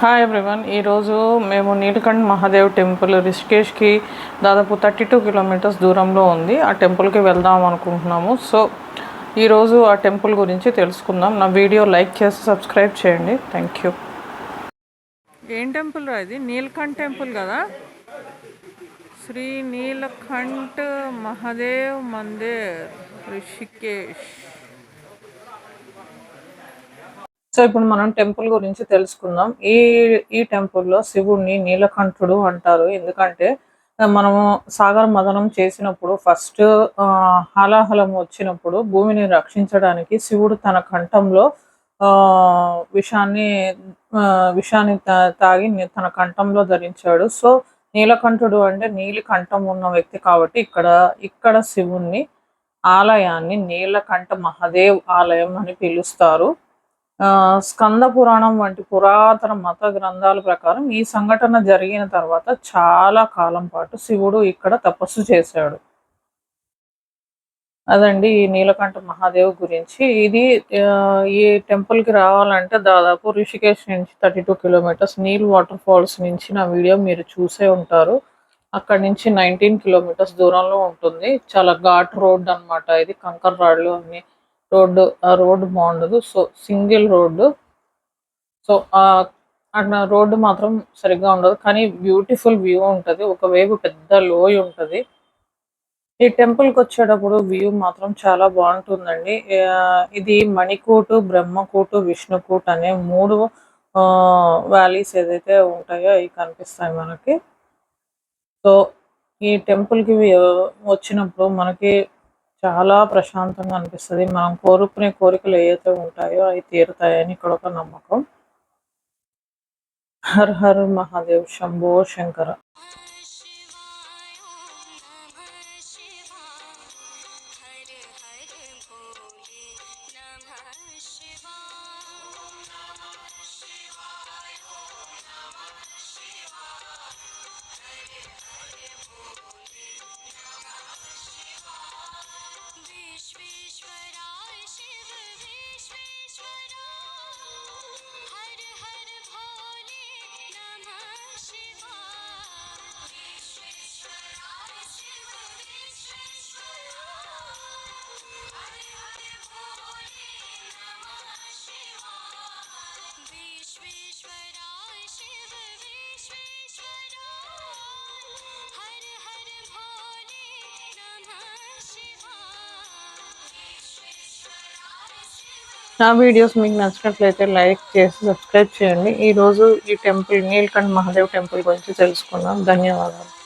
Hi everyone. ఈరోజు మేము Neelakanth Mahadev temple రిషికేష్కి దాదాపు 32 కిలోమీటర్స్ దూరంలో ఉంది. ఆ టెంపుల్కి వెళ్దాం అనుకుంటున్నాము. సో ఈరోజు ఆ టెంపుల్ గురించి తెలుసుకుందాం. నా వీడియో లైక్ చేసి సబ్స్క్రైబ్ చేయండి. Thank you. ఏం టెంపుల్ రా ఇది? నీలకంఠ్ టెంపుల్ కదా. శ్రీ నీలకంఠ్ మహాదేవ్ మందిర్ రిషికేష్. సో ఇప్పుడు మనం టెంపుల్ గురించి తెలుసుకుందాం. ఈ టెంపుల్లో శివుడిని నీలకంఠుడు అంటారు. ఎందుకంటే మనము సాగర మదనం చేసినప్పుడు ఫస్ట్ హాలాహలం వచ్చినప్పుడు భూమిని రక్షించడానికి శివుడు తన కంఠంలో విషాన్ని తాగి తన కంఠంలో ధరించాడు. సో నీలకంఠుడు అంటే నీలి కంఠం ఉన్న వ్యక్తి కాబట్టి ఇక్కడ శివుణ్ణి ఆలయాన్ని నీలకంఠ మహాదేవ్ ఆలయం అని పిలుస్తారు. స్కంద పురాణం వంటి పురాతన మత గ్రంథాల ప్రకారం ఈ సంఘటన జరిగిన తర్వాత చాలా కాలం పాటు శివుడు ఇక్కడ తపస్సు చేశాడు. అదండి ఈ నీలకంఠ మహాదేవ్ గురించి. ఈ టెంపుల్కి రావాలంటే దాదాపు రిషికేష్ నుంచి 32 కిలోమీటర్స్, నీల్ వాటర్ ఫాల్స్ నుంచి నా వీడియో మీరు చూసే ఉంటారు. అక్కడి నుంచి 19 కిలోమీటర్స్ దూరంలో ఉంటుంది. చాలా ఘాట్ రోడ్ అనమాట. ఇది కంకర్ రాడ్లు అన్ని రోడ్డు బాగుండదు. So single road. సో అట్లా రోడ్డు మాత్రం సరిగ్గా ఉండదు, కానీ బ్యూటిఫుల్ వ్యూ ఉంటుంది. ఒకవైపు పెద్ద లోయ ఉంటుంది. ఈ టెంపుల్కి వచ్చేటప్పుడు వ్యూ మాత్రం చాలా బాగుంటుందండి. ఇది మణికూటు, బ్రహ్మకూటు, విష్ణుకూట్ అనే 3 వ్యాలీస్ ఏదైతే ఉంటాయో అవి కనిపిస్తాయి మనకి. సో ఈ టెంపుల్కి వచ్చినప్పుడు మనకి చాలా ప్రశాంతంగా అనిపిస్తుంది. మనం కోరుకునే కోరికలు ఏవైతే ఉంటాయో అవి తీరుతాయని ఇక్కడ ఒక నమ్మకం. Her her Mahadev, Shambho Shankara. నా వీడియోస్ మీకు నచ్చినట్లయితే లైక్ చేసి సబ్స్క్రైబ్ చేయండి. ఈరోజు ఈ టెంపుల్ నీలకంఠ్ మహాదేవ్ టెంపుల్ గురించి తెలుసుకుందాం. ధన్యవాదాలు.